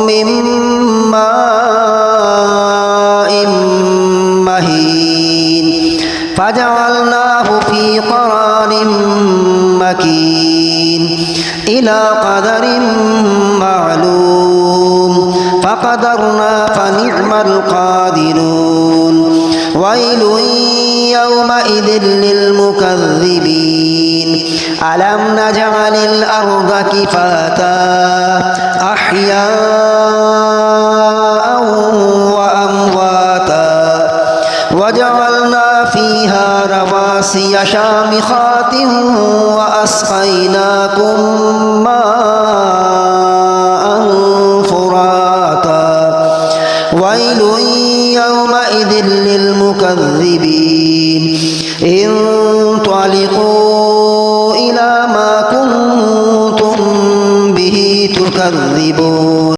من ماء مهين فجعلناه في قرار مكين إلى قدر معلوم فقدرنا فنعم القادرون ويل يومئذ للمكذبين ألم نجعل الأرض كفاتا أحياء وأمواتا وجعلنا فيها رواسي شامخات وأسقيناكم ماء فراتا ويل يومئذ للمكذبين انطلقوا إلى ما كنتم به تكذبون